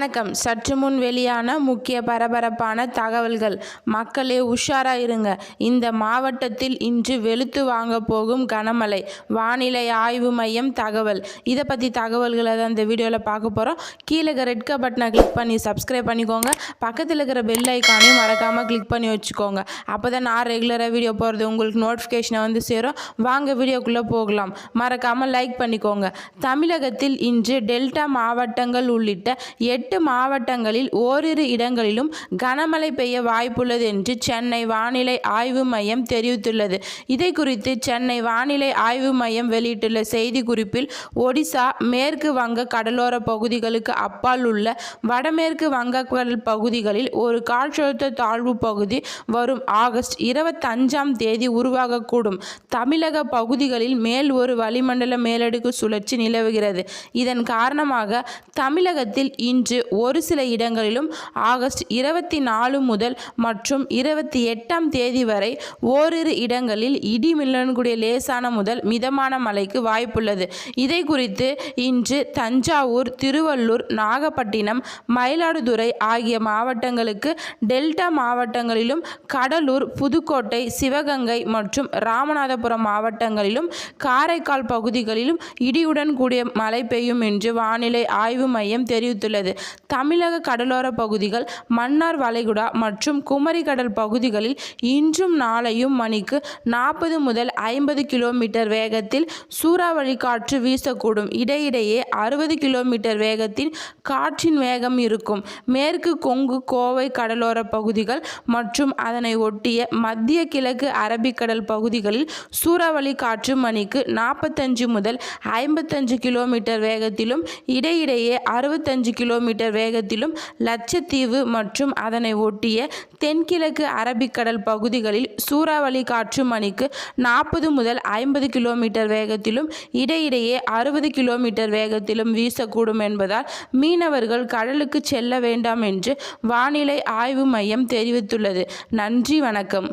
வணக்கம். சற்று முன் வெளியான முக்கிய பரபரப்பான தகவல்கள். மக்களே உஷாரா இருங்க. இந்த மாவட்டத்தில் இன்று வெளுத்து வாங்க போகும் கனமழை. வானிலை ஆய்வு மையம் தகவல். இதை பற்றி தகவல்களை தான் இந்த வீடியோவில் பார்க்க போகிறோம். கீழே இருக்க ரெட் கலர் பட்டனை கிளிக் பண்ணி சப்ஸ்கிரைப் பண்ணிக்கோங்க. பக்கத்தில் இருக்கிற பெல் ஐக்கானையும் மறக்காமல் கிளிக் பண்ணி வச்சுக்கோங்க. அப்போ தான் நான் ரெகுலராக வீடியோ போகிறது உங்களுக்கு நோட்டிஃபிகேஷனை வந்து சேரும். வாங்க வீடியோக்குள்ளே போகலாம். மறக்காமல் லைக் பண்ணிக்கோங்க. தமிழகத்தில் இன்று டெல்டா மாவட்டங்கள் உள்ளிட்ட 8 மாவட்டங்களில் ஓரிரு இடங்களிலும் கனமழை பெய்ய வாய்ப்புள்ளது என்று சென்னை வானிலை ஆய்வு மையம் தெரிவித்துள்ளது. இதை குறித்து சென்னை வானிலை ஆய்வு மையம் வெளியிட்டுள்ள செய்திக்குறிப்பில், ஒடிசா, மேற்கு வங்க கடலோர பகுதிகளுக்கு அப்பால் உள்ள வடமேற்கு வங்கக்கடல் பகுதிகளில் ஒரு காற்றழுத்த தாழ்வு பகுதி வரும் ஆகஸ்ட் 25ஆம் தேதி உருவாகக்கூடும். தமிழக பகுதிகளில் மேல் ஒரு வளிமண்டல மேலடுக்கு சுழற்சி நிலவுகிறது. இதன் காரணமாக தமிழகத்தில் இன்று ஒரு சில இடங்களிலும் ஆகஸ்ட் 24 முதல் மற்றும் 28ஆம் தேதி வரை ஓரிரு இடங்களில் இடி மின்னலுடன் கூடிய லேசான முதல் மிதமான மழைக்கு வாய்ப்புள்ளது. இதை குறித்து இன்று தஞ்சாவூர், திருவள்ளூர், நாகப்பட்டினம், மயிலாடுதுறை ஆகிய மாவட்டங்களுக்கு, டெல்டா மாவட்டங்களிலும், கடலூர், புதுக்கோட்டை, சிவகங்கை மற்றும் ராமநாதபுரம் மாவட்டங்களிலும், காரைக்கால் பகுதிகளிலும் இடியுடன் கூடிய மழை பெய்யும் என்று வானிலை ஆய்வு மையம் தெரிவித்துள்ளது. தமிழக கடலோர பகுதிகள், மன்னார் வளைகுடா மற்றும் குமரி கடல் பகுதிகளில் இன்றும் நாளையும் மணிக்கு 40 முதல் 50 கிலோமீட்டர் வேகத்தில் சூறாவளி காற்று வீசக்கூடும். இடையிடையே 60 கிலோமீட்டர் வேகத்தில் காற்றின் வேகம் இருக்கும். மேற்கு கொங்கு, கோவை கடலோர பகுதிகள் மற்றும் அதனை ஒட்டிய மத்திய கிழக்கு அரபிக்கடல் பகுதிகளில் சூறாவளி காற்று மணிக்கு 45 முதல் 55 கிலோமீட்டர் வேகத்திலும், இடையிடையே 65 கிலோமீட்டர் வேகத்திலும், லட்சத்தீவு மற்றும் அதனை ஒட்டிய தென்கிழக்கு அரபிக்கடல் பகுதிகளில் சூறாவளி காற்று மணிக்கு 40 முதல் 50 கிலோமீட்டர் வேகத்திலும், இடையிடையே 60 கிலோமீட்டர் வேகத்திலும் வீசக்கூடும் என்பதால் மீனவர்கள் கடலுக்கு செல்ல வேண்டாம் என்று வானிலை ஆய்வு மையம் தெரிவித்துள்ளது. நன்றி, வணக்கம்.